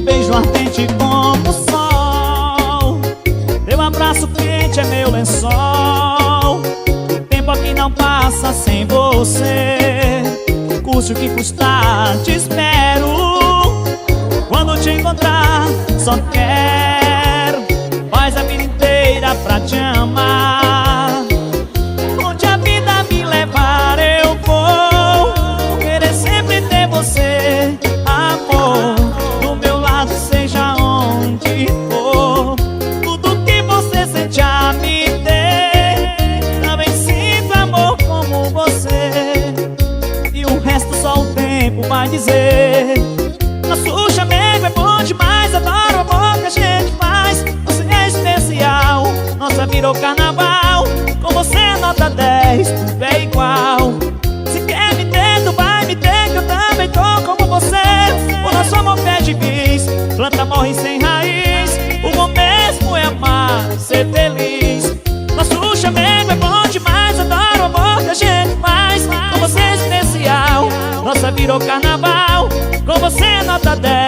Beijo ardente como o sol, teu abraço quente é meu lençol. O tempo aqui não passa sem você, custe o que custar, te espero. Quando te encontrar, só quero faz a vida inteira pra te amar. Onde a vida me levar eu vou querer sempre ter você, amor, do meu lado seja onde for. Tudo que você sente a me ter, também sinto amor como você. E o resto só o tempo vai dizer. Nosso chamego é bom demais, adoro o amor que a gente faz. Você é especial, nossa virou carnaval. Com você é nota 10, tudo é igual. Se quer me ter, tu vai me ter, que eu também tô como você. O nosso amor pede bis, planta morre sem raiz. O bom mesmo é amar, ser feliz. Nosso chamego é bom demais, adoro o amor que a gente faz. Com você é especial, nossa virou carnaval. Com você é nota 10.